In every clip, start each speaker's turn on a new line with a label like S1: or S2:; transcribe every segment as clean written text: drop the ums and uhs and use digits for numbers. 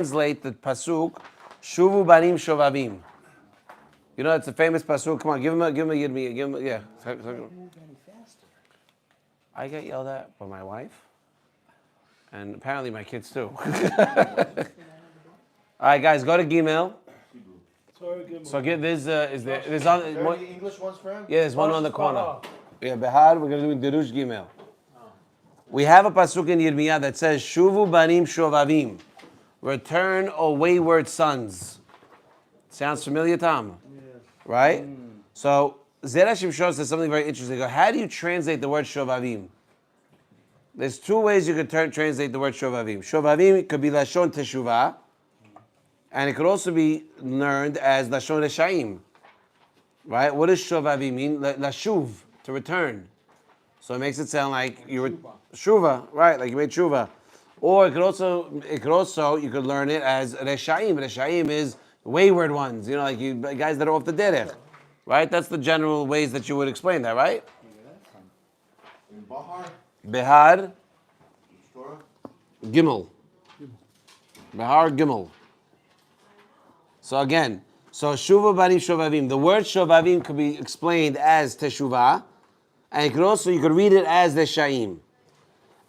S1: translate the pasuk, Shuvu banim shovavim. You know, it's a famous pasuk. Come on, give him a yeah. I get yelled at by my wife, and apparently my kids too. All right, guys, go to Gimel. So get this. There's on.
S2: Are the English ones for him?
S1: Yeah, there's one on the corner. Yeah, Behar. We're gonna do Derush Gimel. We have a pasuk in Yirmiyah that says, "Shuvu banim shovavim," return, O wayward sons. Sounds familiar, Tom? Yeah. Right? So Zera Shimshon says something very interesting. How do you translate the word shovavim? There's two ways you could translate the word shovavim. Shovavim could be lashon teshuvah, and it could also be learned as lashon reshaim. Right? What does shovavim mean? Lashuv, to return. So it makes it sound like you were Shuva, right? Like you made Shuva. Or it could also you could learn it as reshaim. Reshaim is wayward ones. You know, like you guys that are off the derech, right? That's the general ways that you would explain that, right?
S2: In Behar.
S1: Behar. Gimel. Behar Gimel. So again, Shuva banim shovavim. The word shovavim could be explained as teshuvah, and you could read it as reshaim.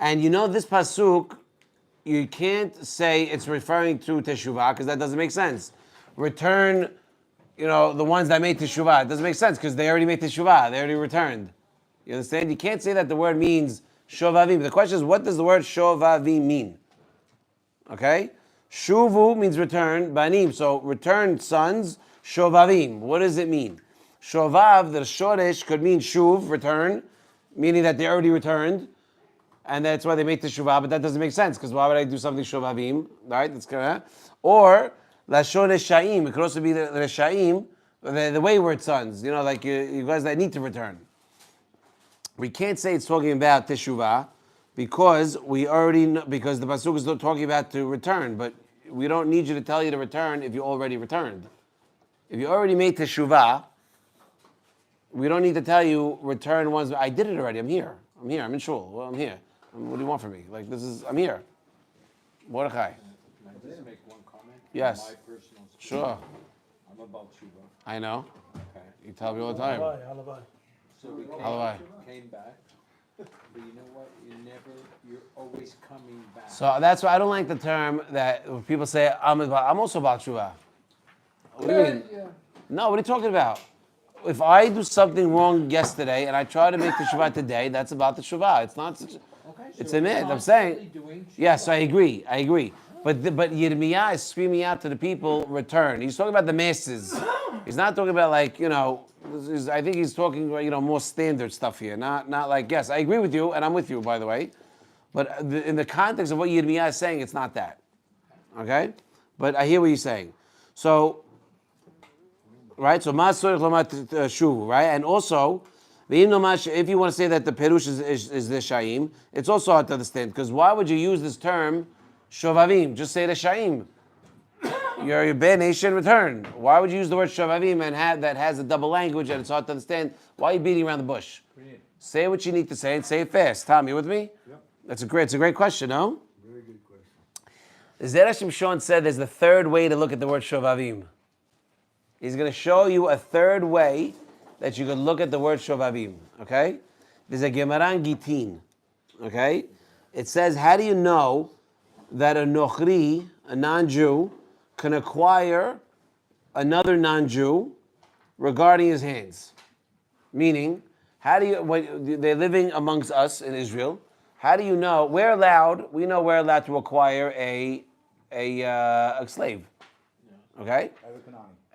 S1: And you know this pasuk, you can't say it's referring to teshuvah because that doesn't make sense. Return, the ones that made teshuvah. It doesn't make sense because they already made teshuvah. They already returned. You understand? You can't say that the word means shovavim. The question is, what does the word shovavim mean? Okay? Shuvu means return, banim. So return sons, shovavim. What does it mean? Shovav, the shoresh, could mean shuv, return, meaning that they already returned. And that's why they made teshuvah, but that doesn't make sense, because why would I do something shovavim? Right? That's correct. Or lashon reshaim. It could also be the reshaim, the wayward sons. Like you guys that need to return. We can't say it's talking about teshuvah because because the pasuk is talking about to return. But we don't need you to tell you to return if you already returned. If you already made teshuvah, we don't need to tell you return once. I did it already. I'm here. I'm in shul. Well, I'm here. What do you want from me? I'm here. Mordechai.
S3: Can I just make one comment?
S1: Yes.
S3: My personal experience.
S1: Sure.
S3: I'm about Shuva.
S1: I know.
S3: Okay.
S1: You tell me all the time.
S3: So we came back. But you know what? You're always coming back.
S1: So that's why I don't like the term that when people say, I'm also about Shuva. What do you mean?
S3: Yeah.
S1: No, what are you talking about? If I do something wrong yesterday and I try to make the Shuva today, that's about the Shuva. It's not such. It's a myth. I'm saying. Yes, I agree. But Yirmiyah is screaming out to the people, return. He's talking about the masses. He's not talking about I think he's talking more standard stuff here. Not like, yes, I agree with you, and I'm with you, by the way. But in the context of what Yirmiyah is saying, it's not that. Okay? But I hear what you're saying. So, right? So, Shuv, right? And also, if you want to say that the Perush is the Shaim, it's also hard to understand. Because why would you use this term, Shovavim? Just say the Shaim. You're a bad nation, return. Why would you use the word Shovavim and that has a double language and it's hard to understand? Why are you beating around the bush? Say what you need to say and say it fast. Tom, you with me? Yep. It's a great question, no?
S2: Very good question.
S1: Zera Shimshon said there's the third way to look at the word Shovavim. He's going to show you a third way that you could look at the word Shovavim. Okay? There's a Gemara in Gitin. Okay? It says, how do you know that a Nochri, a non-Jew, can acquire another non-Jew regarding his hands? Meaning, when they're living amongst us in Israel, how do you know? We know we're allowed to acquire a slave. Okay?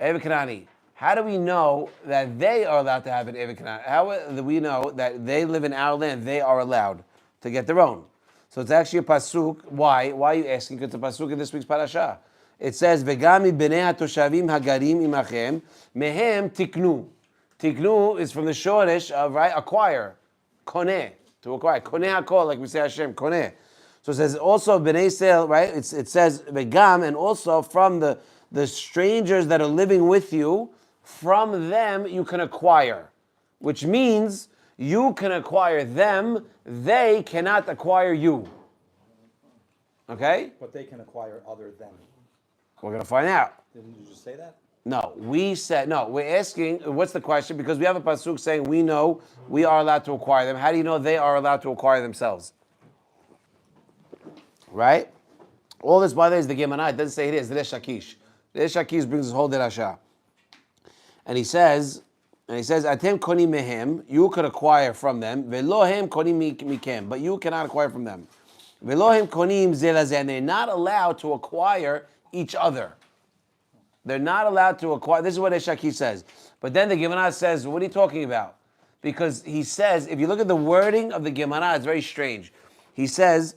S1: Eved Kanani. How do we know that they are allowed to have an Eved Kanani? How do we know that they live in our land, they are allowed to get their own? So it's actually a pasuk. Why? Why are you asking? Because it's a pasuk in this week's parasha. It says, "Vegami bnei hatoshavim hagarim imachem mehem tiknu." Tiknu is from the shoresh of acquire, koneh, to acquire, koneh hakol, like we say Hashem, koneh. So it says also bnei Israel, right? It says vegam, and also from the strangers that are living with you, from them you can acquire, which means you can acquire them, they cannot acquire you. Okay?
S4: But they can acquire other than.
S1: We're going to find out.
S3: Didn't you just say that?
S1: No, we said, no, we're asking, what's the question? Because we have a pasuk saying we know we are allowed to acquire them. How do you know they are allowed to acquire themselves? Right? All this, by the way, is the Gemara. It doesn't say it is. The Resh Lakish. The Resh Lakish brings this whole derasha. And he says, Atem koni mehem, you could acquire from them. Velohem koni mikem, but you cannot acquire from them. Velohem konim zelazeh, and they're not allowed to acquire each other. They're not allowed to acquire. This is what Resh Lakish says. But then the Gemara says, what are you talking about? Because he says, if you look at the wording of the Gemara, it's very strange. He says,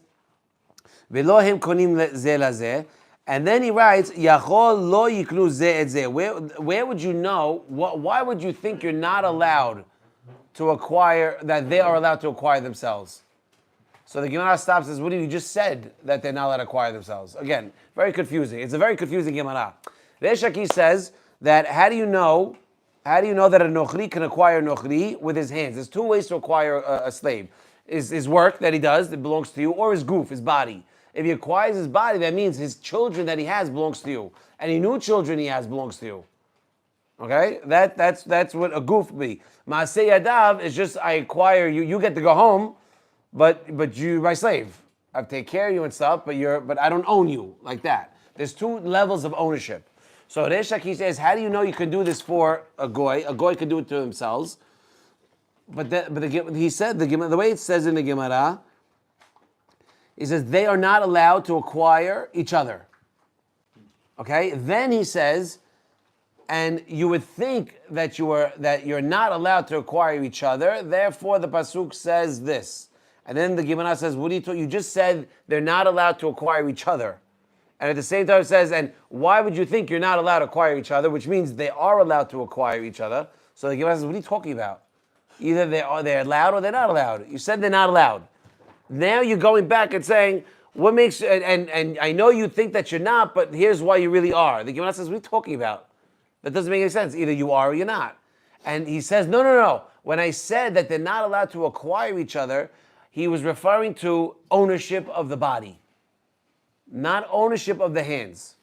S1: Velohim konim zelazeh, and then he writes, Yachol lo yiknu zeh et zeh. Where would you know? Why would you think you're not allowed to acquire, that they are allowed to acquire themselves? So the Gemara stops and says, what have you just said that they're not allowed to acquire themselves? Again, very confusing. It's a very confusing Gemara. Resh Lakish says that how do you know that a nochri can acquire nochri with his hands? There's two ways to acquire a slave. His work that he does that belongs to you, or his goof, his body. If he acquires his body, that means his children that he has belongs to you. Any new children he has belongs to you. Okay? That's what a goof be. Maaseh yadav is just I acquire you, you get to go home, but you're my slave. I take care of you and stuff, but I don't own you like that. There's two levels of ownership. So Resh Lakish says, how do you know you can do this for a goy? A goy can do it to themselves. He said the way it says in the Gemara, he says they are not allowed to acquire each other. Okay? Then he says, and you would think that you're not allowed to acquire each other. Therefore, the pasuk says this, and then the Gemara says, "What do you? You just said they're not allowed to acquire each other." And at the same time it says, and why would you think you're not allowed to acquire each other? Which means they are allowed to acquire each other. So the Gemara says, what are you talking about? Either they're allowed or they're not allowed. You said they're not allowed. Now you're going back and saying, what makes, and I know you think that you're not, but here's why you really are. The Gemara says, what are you talking about? That doesn't make any sense. Either you are or you're not. And he says, no. When I said that they're not allowed to acquire each other, he was referring to ownership of the body. Not ownership of the hands.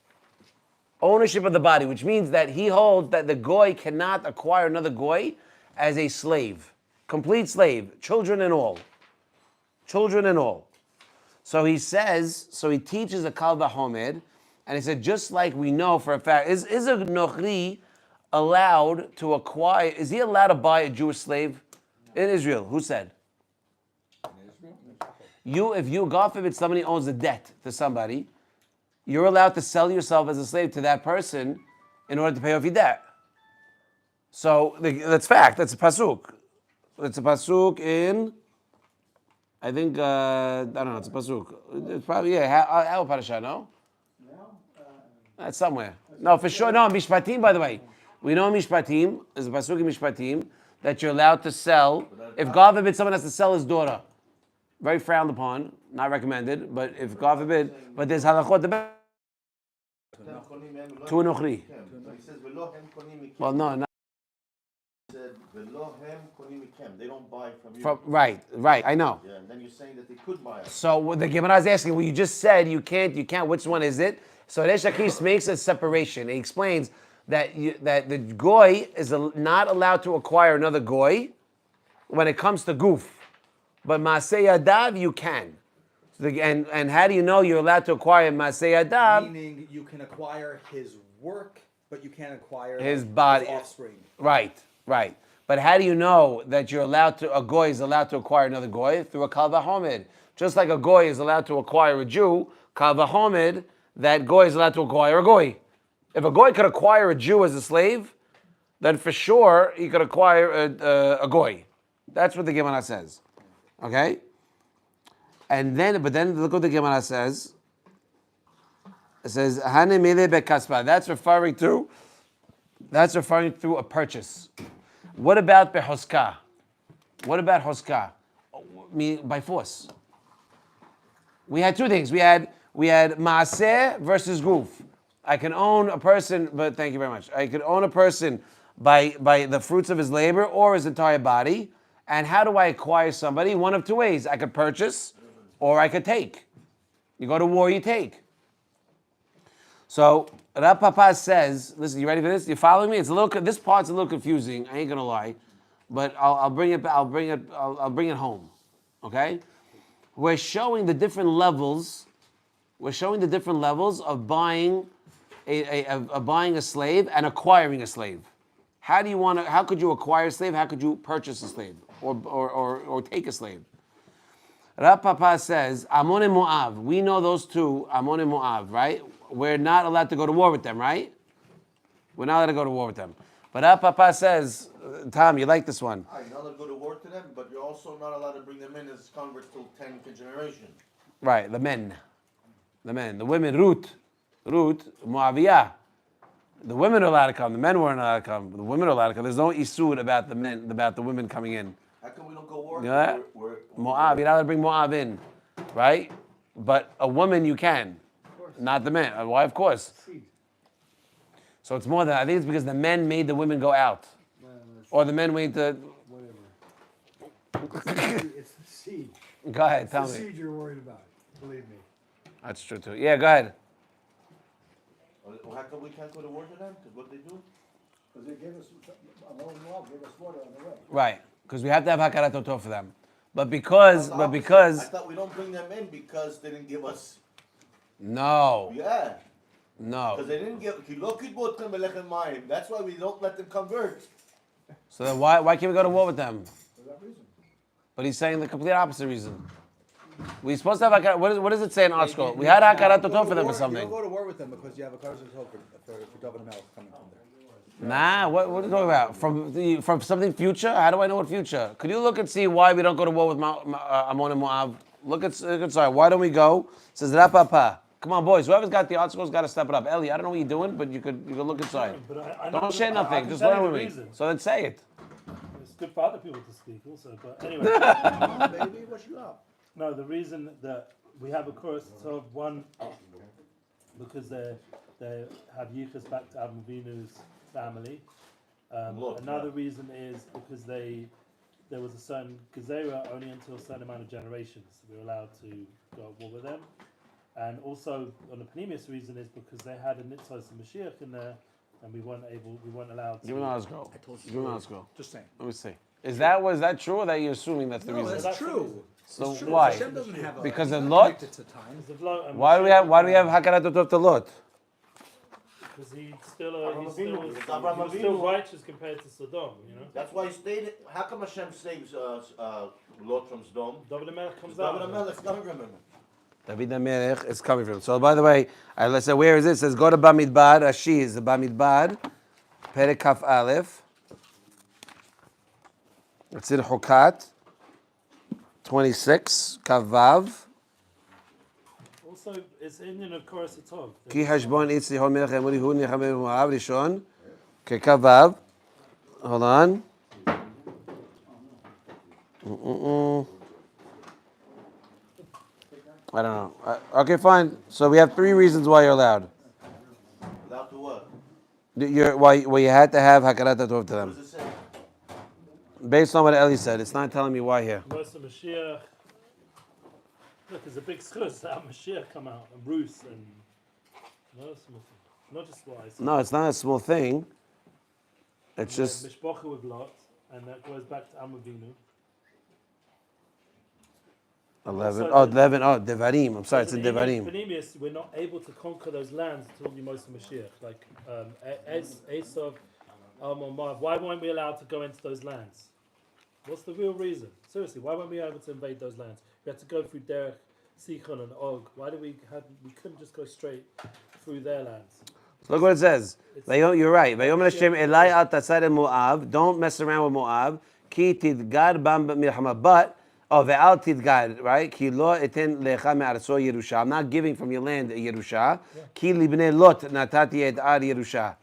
S1: Ownership of the body, which means that he holds that the goy cannot acquire another goy as a slave. Complete slave. Children and all. Children and all. So he says, so he teaches a kal v'chomed, and he said, just like we know for a fact, is a nochri allowed to acquire, is he allowed to buy a Jewish slave in Israel? Who said? If you, God forbid, somebody owns a debt to somebody, you're allowed to sell yourself as a slave to that person in order to pay off your debt. So that's fact. That's a pasuk. It's a pasuk in, I think, I don't know. It's a pasuk. It's probably how Parshat? No. That's somewhere. No, for sure. No, Mishpatim. By the way, we know Mishpatim. There's a pasuk in Mishpatim that you're allowed to sell. If God forbid someone has to sell his daughter. Very frowned upon, not recommended, but if God forbid, but there's halachot to a nochri. Well, no, not.
S2: They don't buy from you.
S1: Right, I know.
S2: Yeah, and then you're saying that they could buy it.
S1: So what the Gemara is asking, well, you just said you can't. Which one is it? So Resh Lakish makes a separation. He explains that the goy is not allowed to acquire another goy when it comes to goof. But Maaseh Yadav, you can. And how do you know you're allowed to acquire Maaseh Yadav?
S4: Meaning you can acquire his work, but you can't acquire
S1: his body.
S4: his offspring.
S1: Right. But how do you know that a goy is allowed to acquire another goy? Through a kal v'chomed. Just like a goy is allowed to acquire a Jew, kal v'chomed, that goy is allowed to acquire a goy. If a goy could acquire a Jew as a slave, then for sure he could acquire a goy. That's what the Gemara says. Okay? But then look what the Gemara says. It says, Hane mele bekaspa. That's referring to a purchase. What about behoska? What about hoska? By force. We had two things. We had maaseh versus goof. I can own a person, but thank you very much. I could own a person by the fruits of his labor or his entire body. And how do I acquire somebody? One of two ways. I could purchase or I could take. You go to war, you take. So Rav Papa says, listen, you ready for this? You following me? It's a little. This part's a little confusing. I ain't gonna lie, but I'll bring it. I'll bring it home. Okay? We're showing the different levels. We're showing the different levels of buying buying a slave and acquiring a slave. How do you want to? How could you acquire a slave? How could you purchase a slave or take a slave? Rav Papa says, Ammon and Moab. We know those two, Ammon and Moab, right? We're not allowed to go to war with them, right? We're not allowed to go to war with them. But Rav Papa says, Tom, you like this one?
S2: You're not allowed to go to war to them, but you're also not allowed to bring them in as converts till 10th generation.
S1: Right, the men. The women, Ruth, Moabiyah. The women are allowed to come. The men weren't allowed to come. The women are allowed to come. There's no isur about the men, about the women coming in.
S2: How come we don't go war?
S1: You know that? Moab, you're not allowed to bring Moab in, right? But a woman you can, not the man. Why? Of course. So it's more than, I think it's because the men made the women go out. Or the men made the...
S5: Whatever. It's the seed.
S1: Go ahead, tell
S5: It's the
S1: me.
S5: seed you're worried about, believe me.
S1: That's true too. Yeah, go ahead.
S2: How come we can't go to war to them? Because what they do?
S5: Because they gave us, gave us water on the way.
S1: Right, because we have to have Hakarat Totov for them. But because...
S2: I thought we don't bring them in because they didn't give us...
S1: No.
S2: Yeah.
S1: No.
S2: Because they didn't give... That's why we don't let them convert.
S1: So then why can't we go to war with them?
S5: For that reason.
S1: But he's saying the complete opposite reason. We're supposed to have Hakarat... What does it say in our scroll? We had Hakarat Totov for them or
S4: You
S1: something.
S4: don't go to war with them because you have a Karzas hope for David Melech coming from there.
S1: What are you talking about? From something future? How do I know what future? Could you look and see why we don't go to war with Ammon and Moab? Look at sorry. Why don't we go? It says Rav Papa. Come on, boys. Whoever's got the article's got to step it up. Eli, I don't know what you're doing, but you could look inside. Don't share nothing. Just learn with me. So then say it.
S6: It's good for other people to speak also, but anyway.
S2: Baby, what you up?
S6: No, the reason that we have a chorus of one, because they have yichus back to Avinu's family. Another reason is because there was a certain gezerah only until a certain amount of generations we were allowed to go at war with them. And also, on the panemius reason is because they had a nitzos and Mashiach in there, and we weren't allowed to.
S1: Give me an article.
S4: I told you.
S1: Give me an article.
S4: Just saying.
S1: Let me see. Was that true, or that you're assuming that's the
S4: No,
S1: reason?
S4: that's true.
S1: So
S4: It's true.
S1: why?
S4: Hashem doesn't have a,
S1: Because
S4: he's
S1: of
S4: not
S1: Lot?
S4: connected to time.
S6: Because of Lot and
S1: Why do we have Hakarat Totov to Lot?
S6: Because he's still
S2: Avinu.
S6: righteous compared to Sodom, you know.
S2: That's why he stayed... How come Hashem saves Lot from Sodom?
S6: David Melech comes
S2: David
S6: out.
S2: HaMelech's coming from him.
S1: David HaMelech is coming from. So by the way, let's say where is it? It says go to Bamidbar. Rashi is the Bamidbar. Perek Kaf Aleph. It's in Hukat. 26 Kavav.
S6: Also, it's Indian of course it's Tov.
S1: כי חשבון איץ ליחון מלך אמורי הוא נחמר מואב ראשון ככ"ו. Hold on. I don't know. Okay, fine. So we have 3 reasons why you're allowed.
S2: Allowed to what?
S1: Why you had to have Hakarat Tov to
S2: What
S1: them.
S2: does it say?
S1: Based on what Eli said. It's not telling me why here.
S6: Most of Mashiach. Look, there's a big schus that Mashiach come out and Bruce and not just what I said.
S1: No, it's not a small thing. It's just...
S6: Mishpacha with Lot, and that goes back to Amavinu.
S1: 11. Oh, 11. Oh, Devarim. I'm sorry, it's in Devarim.
S6: Panemius, we're not able to conquer those lands until the Moshe Mashiach. Like Esav, Moab. Why weren't we allowed to go into those lands? What's the real reason? Seriously, why weren't we able to invade those lands? We had to go through Derech, Sichon, and Og. Why did we couldn't just go straight through their lands?
S1: Look what it says. You're right. Vayomer Hashem Elai al tasar Moab. Don't mess around with Moab. Ki tidgad bam milchama. But ve'al tidgad, right? Ki lo eten lecha me'arso Yerusha. I'm not giving from your land Yerusha. Ki libnei Lot natati et ar Yerusha.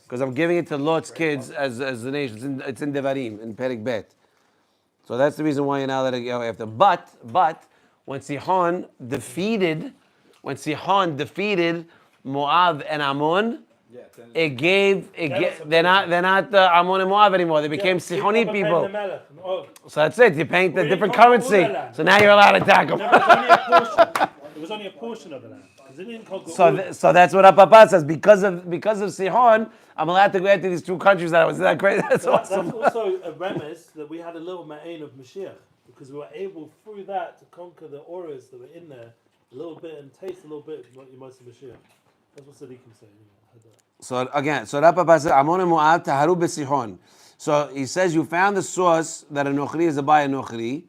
S1: Because I'm giving it to Lot's kids as the nation. It's in Devarim in Perek Bet. So that's the reason why you're not letting go after. But when Sihon defeated Moab and Ammon, they're not Ammon and Moab anymore. They became Sihoni people. So that's it. You're paying the different currency. So now you're allowed to attack them.
S6: It was only a portion of the land. Because they didn't conquer
S1: So,
S6: all.
S1: so that's what Papa says. Because of Sihon, I'm allowed to go into these two countries. That was that great. That's
S6: But
S1: awesome.
S6: that's also a premise that we had a little ma'ain of Mashiach, because we were able through that to conquer the auras that were in there a little bit and taste a little bit of what you must Mashiach. That's what Sadiqim say.
S1: So again, so that Papa says, Amon Moab Taharu Besihon. So he says you found the source that a nochri is a buy a nochri.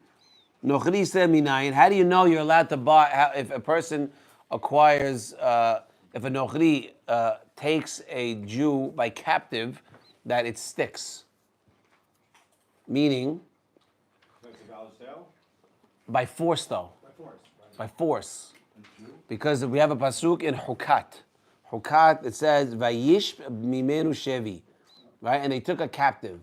S1: Nochri said minayin. How do you know you're allowed to buy if a person acquires if a nochri takes a Jew by captive that it sticks? Meaning by force though. By force. Because we have a pasuk in Hukat. Hukat, it says, Vayish mimenu shevi. Right? And they took a captive.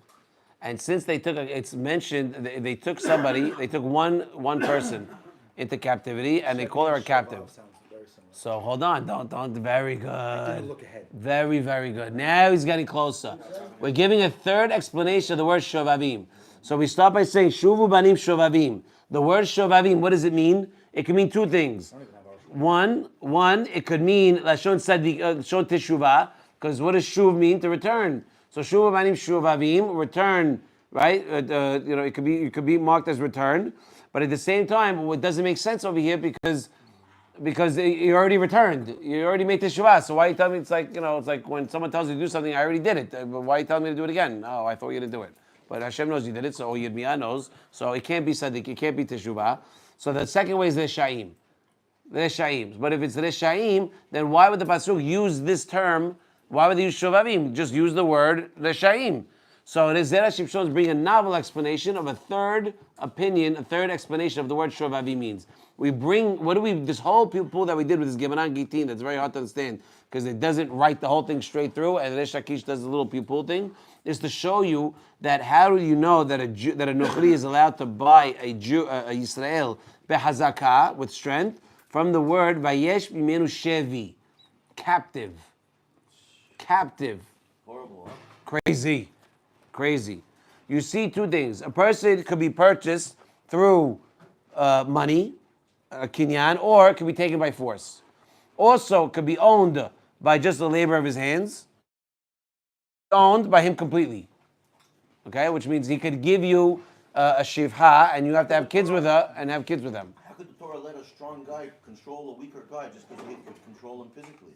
S1: And since they took it's mentioned, they took somebody, they took one person into captivity, and they call her a captive.
S4: Sounds very similar.
S1: So hold on, don't, very
S4: Didn't
S1: good.
S4: look ahead.
S1: Very, very good. Now he's getting closer. We're giving a third explanation of the word shovavim. So we start by saying, Shuvu banim shovavim. The word shovavim, what does it mean? It can mean two things. One, it could mean lashon teshuvah, because what does shuv mean? To return. So shuv banim shuvavim, return, right? It could be marked as return, but at the same time, it doesn't make sense over here because you already returned, you already made teshuvah. So why you tell me? It's like when someone tells you to do something, I already did it. But why are you telling me to do it again? Oh, I thought you didn't do it. But Hashem knows you did it, so Yid Miyah knows. So it can't be tzaddik, it can't be teshuvah. So the second way is the shaim. Reshaim. But if it's Reshaim, then why would the Pasuk use this term? Why would they use Shovavim? Just use the word Reshaim. So it is Zera Shimshon is bringing a novel explanation of a third opinion, a third explanation of the word Shovavim means. We bring, this whole pool that we did with this Gemaran Gitin, that's very hard to understand, because it doesn't write the whole thing straight through, and Resh Lakish does the little pupil thing, is to show you that how do you know that a Nochri is allowed to buy a Yisrael behazakah, with strength, from the word Vayesh Mimenu Shevi, captive. Captive.
S2: Horrible, huh?
S1: Crazy. You see two things. A person could be purchased through money, a kinyan, or it could be taken by force. Also, could be owned by just the labor of his hands, owned by him completely. Okay, which means he could give you a shivha, and you have to have kids with her and have kids with them.
S2: How could the Torah let a strong guy control a weaker guy just because he could control him physically?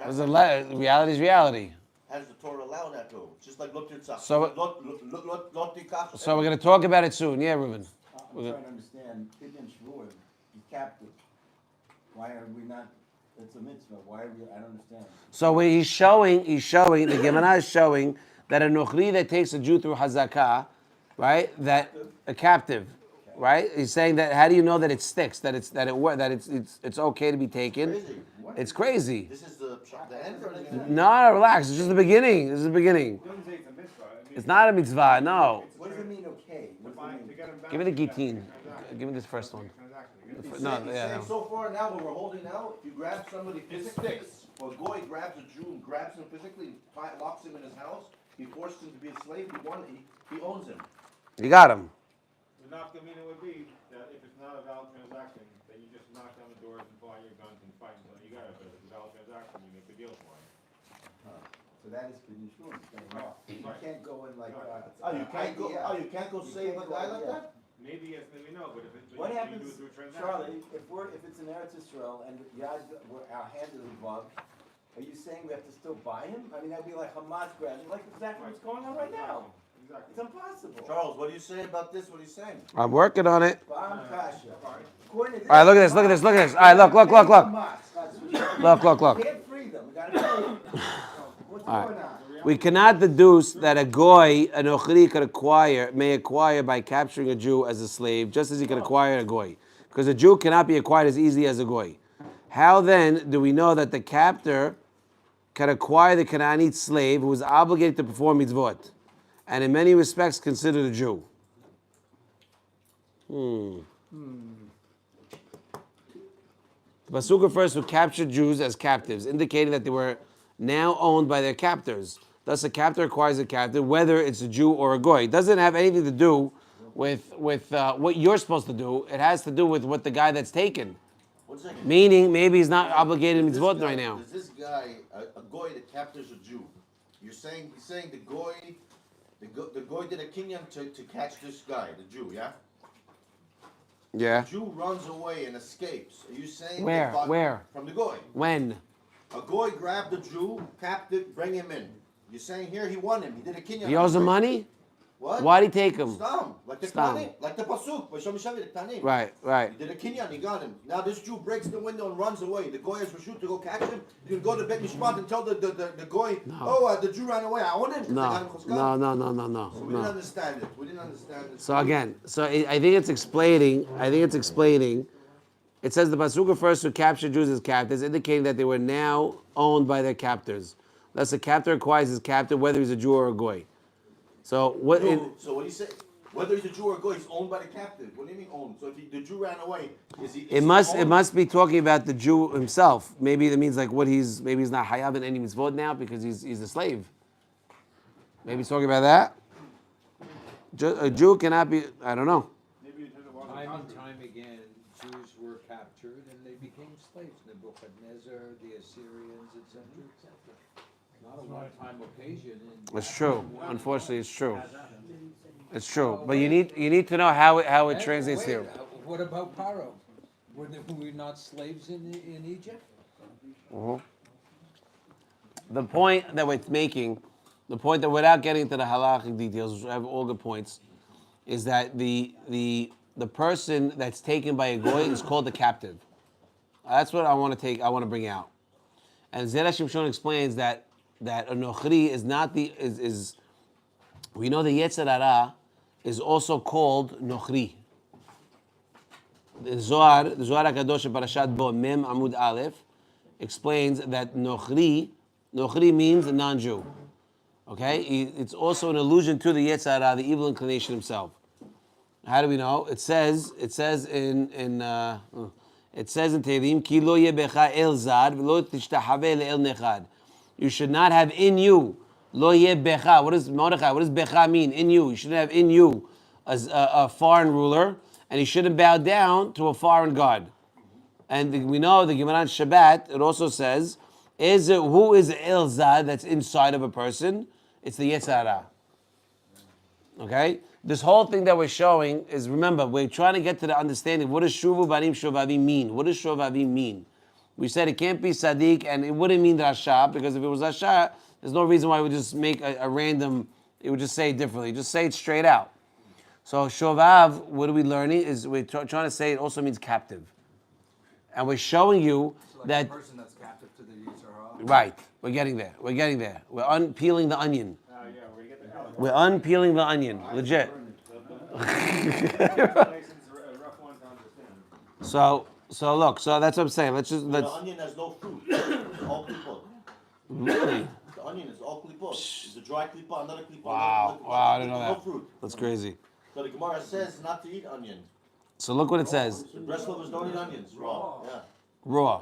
S1: Reality is reality.
S2: How does the Torah allow that though? Just like look to
S1: So we're going to talk about it soon. Yeah, Reuben.
S5: I'm trying to understand, Pidyon Shvuah, he's captive. Why are we not, it's a mitzvah, why are we, I don't understand.
S1: So he's showing, the Gemara is showing that a Nochri that takes a Jew through Hazakah, right, that a captive, right? He's saying that, how do you know that it sticks, that it's okay to be taken?
S2: Crazy. What?
S1: It's crazy.
S2: This is the end or the
S1: No, relax, it's just the beginning. This is the beginning. It's not a mitzvah, no.
S5: What does it mean, okay? What does it mean?
S1: Give me the Gitin. Give me this first one. No, yeah, no.
S2: So far now, what we're holding now, if you grab somebody physically, or Goy grabs a Jew and grabs him physically, locks him in his house, he forces him to be a slave, he owns him.
S1: You got him.
S7: The nafkamina would be that if it's not a valid transaction, then you just knock down the doors and pull out your guns and fight until you got it. But if it's a valid transaction, you make the deal for it.
S5: So that is Pidyon Shvuah, you can't go in like,
S2: You can't go save a guy like that?
S7: Maybe yes, maybe no. But if it's
S5: what
S7: you
S5: happens,
S7: do it through a transaction.
S5: Charlie, if it's in Eretz Yisrael and our hand is involved, are you saying we have to still buy him? I mean, that'd be like Hamas grabbing, like exactly what's going on right now.
S7: Exactly.
S5: It's impossible.
S2: Charles, what do you say about this? What are you saying?
S1: I'm working on it.
S5: Bam Kasha. According to
S1: All right, look at this. All right, look.
S5: Hamas, that's what
S1: Look.
S5: we can't free them, we gotta pay them. What's going on?
S1: We cannot deduce that a goy, an ochri, may acquire by capturing a Jew as a slave, just as he can acquire a goy, because a Jew cannot be acquired as easily as a goy. How then do we know that the captor can acquire the Canaanite slave who is obligated to perform mitzvot, and in many respects considered a Jew? The Pasuk refers to captured Jews as captives, indicating that they were now owned by their captors. Thus, a captor acquires a captive, whether it's a Jew or a goy. It doesn't have anything to do with what you're supposed to do. It has to do with what the guy that's taken.
S2: One second.
S1: Meaning, maybe he's not obligated to
S2: This
S1: mitzvot
S2: guy-
S1: right now.
S2: Is this guy a goy that captures a Jew? He's saying the goy did a kinyan to catch this guy, the Jew, yeah?
S1: Yeah.
S2: The Jew runs away and escapes. Are you saying
S1: Where?
S2: that
S1: Where?
S2: From the goy?
S1: When?
S2: A goy grabbed the Jew, captive, bring him in. You're saying here he won him. He did a kinyan.
S1: He owes him money?
S2: What?
S1: Why'd he take him?
S2: Stam, like the
S1: Stam.
S2: Ktanim, like the pasuk, the Ktanim.
S1: Right, right.
S2: He did a kinyan, he got him. Now this Jew breaks the window and runs away. The goy has reshut to go catch him. You can go to Bet Mishpat and tell the goy, the Jew ran away. I own him. 'cause I got him chuzkan."
S1: No.
S2: So we didn't understand it. We didn't understand it.
S1: So again, I think it's explaining. It says the pasuk refers to captured Jews as captives, indicating that they were now owned by their captors. Thus, a captor acquires his captive, whether he's a Jew or a goy. So what?
S2: So what do you say? Whether he's a Jew or a goy, he's owned by the captive. What do you mean owned? So if the Jew ran away, is he?
S1: It must be talking about the Jew himself. Maybe that means like maybe he's not hayav in any mitzvot now because he's a slave. Maybe he's talking about that. A Jew cannot be. I don't know.
S7: Maybe it wasn't
S3: Time and
S7: conquered.
S3: time again, Jews were captured and they became slaves. Nebuchadnezzar, the Assyrians, etc., etc. Not a one-time occasion.
S1: It's true. Unfortunately, it's true. It's true. But you need to know how it translates
S3: Wait,
S1: here.
S3: What about Paro? Were we not slaves in Egypt?
S1: The point that we're making, the point that without getting into the halachic details, which have all good points, is that the person that's taken by a goy is called the captive. That's what I want to bring out. And Zera Shimshon explains that a nochri is not we know the Yetzer Hara is also called nochri. The Zohar HaKadosh in Parashat Bo Mem Amud Aleph explains that nochri means a non-Jew. Okay, it's also an allusion to the Yetzer Hara, the evil inclination himself. How do we know? It says in Tehillim, Ki lo yeh becha el zar v'lo tishtahave le'el nechad. You should not have in you lo yeh becha. What does Mordechai? What does becha mean? In you. You shouldn't have in you a foreign ruler, and you shouldn't bow down to a foreign god. And we know the Gemara on Shabbat. It also says, who is el zar that's inside of a person? It's the Yetzer Hara. Okay? This whole thing that we're showing is, remember, we're trying to get to the understanding. What does Shuvu Banim Shuvavim mean? What does Shuvavim mean? We said it can't be Sadiq, and it wouldn't mean Rasha, because if it was Rasha, there's no reason why we would just make a random, it would just say it differently. Just say it straight out. So Shovav, what are we learning? Is we're trying to say it also means captive. And we're showing you that...
S4: a person that's captive to the Yetzer Hara.
S1: Right. We're getting there. We're unpeeling the onion.
S7: Yeah, we're gonna get the hell.
S1: We're unpeeling the onion. Legit.
S7: Mason's a rough one to understand.
S1: So look, so that's what I'm saying.
S2: The onion has no fruit. It's all klipot.
S1: Really?
S2: The onion is all klipot. It's a dry klipot, another klipot.
S1: Wow,
S2: another klipot.
S1: I didn't know
S2: No
S1: that.
S2: fruit.
S1: That's crazy.
S2: So the Gemara says not to eat onion.
S1: So look what it says.
S2: The Breslovers don't eat onions raw. Yeah.
S1: Raw.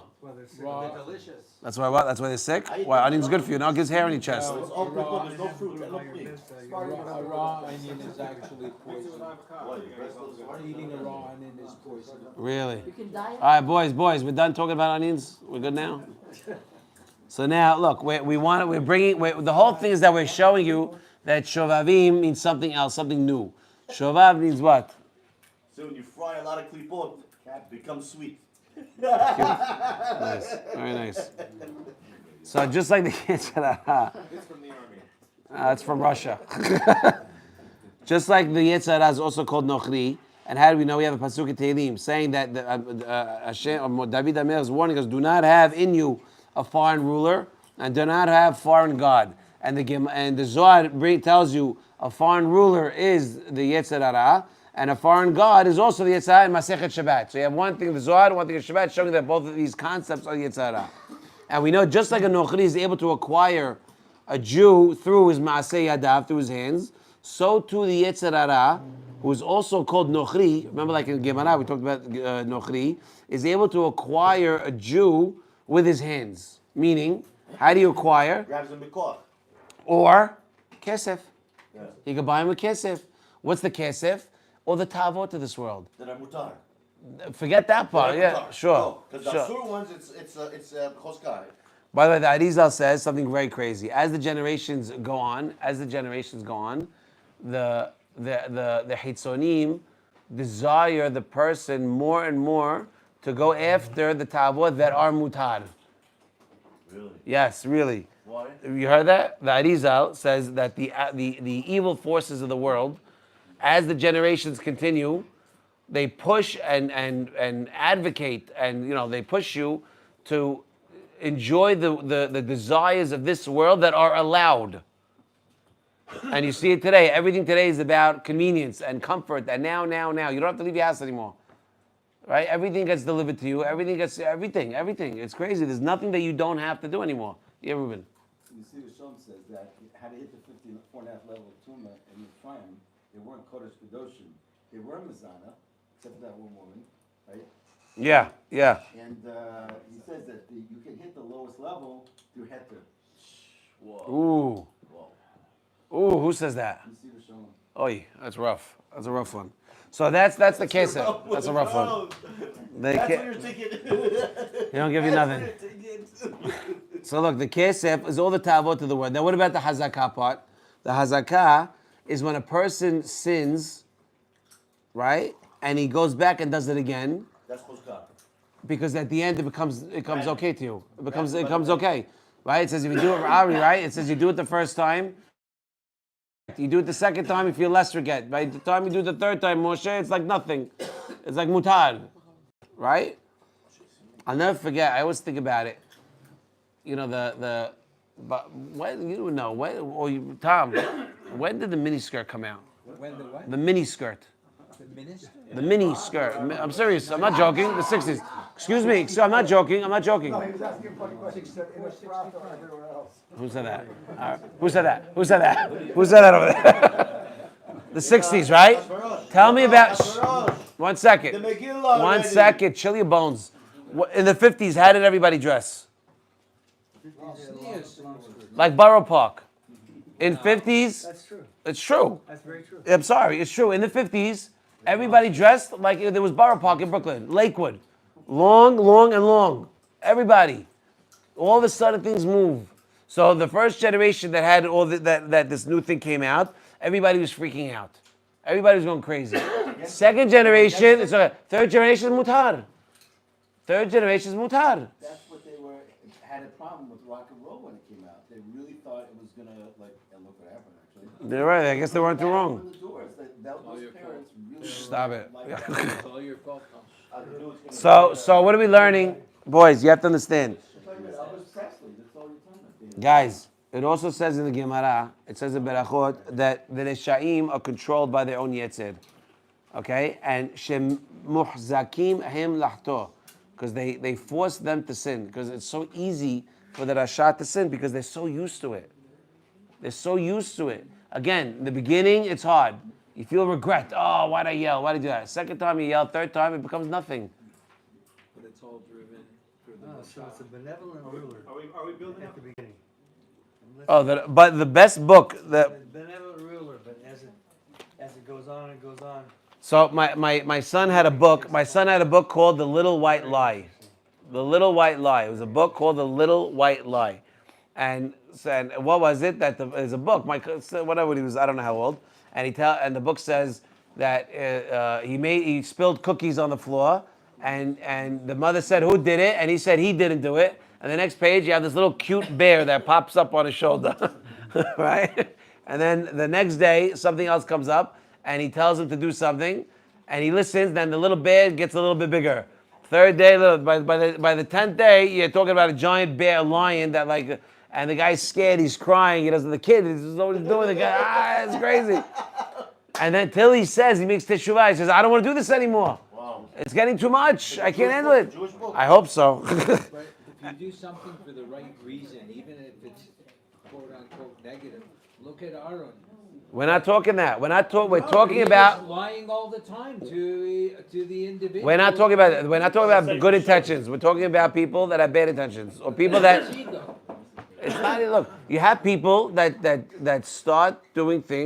S3: Raw.
S4: They're delicious.
S1: That's why what? That's why they're sick? Why onion's good for you. Now it gives hair on your chest.
S2: So it's all klipot. There's no fruit. And no meat.
S3: A raw onion is actually poison.
S2: What, the Breslovers are
S3: Eating a raw onion is poison.
S1: Really?
S8: You can die.
S1: All right, boys, we're done talking about onions. We're good now. So now, look, we're bringing. The whole thing is that we're showing you that shovavim means something else, something new. Shovav means what?
S2: So when you fry a lot of klipot, it becomes sweet.
S1: Nice, very nice. So just like the Yetzer Hara,
S7: It's from the army.
S1: that's from Russia. Just like the Yetzer Hara is also called Nochri. And how do we know? We have a pasuk in Tehillim saying that Hashem, David HaMelech is warning us: do not have in you a foreign ruler, and do not have foreign god. And the Zohar tells you a foreign ruler is the Yetzer Hara, and a foreign god is also the Yetzer Hara in Masechet Shabbat. So you have one thing in the Zohar, one thing in Shabbat, showing that both of these concepts are the Yetzer Hara. And we know just like a Nochri is able to acquire a Jew through his Maaseh Yadav, through his hands, so too the Yetzer Hara, who is also called Nochri, remember like in Gemara we talked about Nochri, is able to acquire a Jew with his hands. Meaning, how do you acquire?
S2: Grabs him b'koch.
S1: Or kesef.
S2: Yeah.
S1: You can buy him with kesef. What's the kesef? All the tavot of this world.
S2: That are mutar.
S1: Forget that part. Yeah, sure.
S2: Because the
S1: Sure.
S2: Asur ones, it's Choskai.
S1: By the way, the Arizal says something very crazy. As the generations go on, the Hitzonim desire the person more and more to go after the tavot that are mutar.
S2: Really?
S1: Yes, really.
S2: Why?
S1: You heard that? The Arizal says that the evil forces of the world, as the generations continue, they push and advocate, and they push you to enjoy the desires of this world that are allowed. And you see it today. Everything today is about convenience and comfort. And now. You don't have to leave your house anymore. Right? Everything gets delivered to you. Everything. It's crazy. There's nothing that you don't have to do anymore. Yeah, Ruben.
S5: You see, the Shom says that how to hit the 54.5 level of Tuma in the triumph, they weren't Kodesh Kedoshim. They were Mazana, except for that one woman, right?
S1: Yeah.
S5: And he says that you can hit the lowest level through Heter.
S1: Ooh. Ooh, who says that?
S5: You see the Shom.
S1: Oy, that's rough. That's a rough one. So that's the case. That's a rough one. They
S2: That's
S1: can't-
S2: what you're thinking.
S1: They don't give you nothing. So look, the kesef is all the tavot of the word. Now what about the hazakah part? The hazakah is when a person sins, right? And he goes back and does it again,
S2: That's Choskai.
S1: because at the end it becomes okay to you. It becomes okay. Right? It says if you do it Ari, right? It says you do it the first time. You do it the second time, you feel less regret. By the time you do it the third time, Moshe, it's like nothing. It's like mutar. Right? I'll never forget, I always think about it. But when you don't know, Tom, when did the mini skirt come out?
S3: When the what?
S1: The mini skirt.
S3: The minister?
S1: The mini skirt. I'm serious. I'm not joking. The 60s. Excuse me. I'm not joking.
S8: He was asking a funny question. In a froth or everywhere else.
S1: Who said that? Who said that? Who said that over there? The 60s, right? Tell me about. 1 second.
S2: The Megillah
S1: 1
S2: already.
S1: second. Chill your bones. In the 50s, how did everybody dress? Like Borough Park. In 50s,
S8: That's true.
S1: it's true.
S8: That's very true.
S1: I'm sorry, it's true. In the 50s, everybody dressed like there was Borough Park in Brooklyn, Lakewood. Long. Everybody. All of a sudden, things move. So the first generation that had that this new thing came out, everybody was freaking out. Everybody was going crazy. Second generation, it's okay. Third generation is mutar.
S5: That's what they had a problem with rock and roll when it came out. They really thought it was gonna and look what happened actually.
S1: They're right. I guess they weren't too wrong.
S5: Open the doors. Those parents really
S1: Stop it.
S3: It's all your fault, Tom.
S1: So what are we learning? Boys, you have to understand.
S5: Elvis Presley. That's all you're talking about.
S1: Guys, it also says in the Gemara, it says in Berachot, that the Reshaim are controlled by their own Yetzer. Okay? And Shem muhzakim him lahto. Because they force them to sin. Because it's so easy for the Rasha to sin because they're so used to it. Again, in the beginning, it's hard. You feel regret. Oh, why'd I yell? Why'd I do that? Second time you yell, third time, it becomes nothing.
S3: But it's all driven through the
S8: So it's a benevolent ruler
S7: Are we building
S8: at
S7: up?
S8: the beginning.
S1: But the best book that
S8: Benevolent ruler, but as it goes on and goes on.
S1: so my son had a book. My son had a book called The Little White Lie. The Little White Lie. It was a book called The Little White Lie. And what was it? It's a book. Whatever he was, I don't know how old. And the book says that he spilled cookies on the floor, and the mother said, "Who did it?" And he said he didn't do it. And the next page, you have this little cute bear that pops up on his shoulder, right? And then the next day, something else comes up, and he tells him to do something, and he listens. Then the little bear gets a little bit bigger. Third day, by the 10th day, you're talking about a giant bear, lion that and the guy's scared. He's crying. He doesn't. The kid is what he's doing. The guy, it's crazy. And then till he makes teshuvah. He says, "I don't want to do this anymore.
S2: Wow.
S1: It's getting too much. I can't handle it."
S2: Jewish book.
S1: I hope so.
S3: But if you do something for the right reason, even if it's quote unquote negative, look at Aaron.
S1: We're not talking that. We're talking
S3: He was
S1: about.
S3: lying all the time to the individual.
S1: We're not talking about good intentions. We're talking about people that have bad intentions or people that.
S3: Ego.
S1: It's not. Look, you have people that start doing things.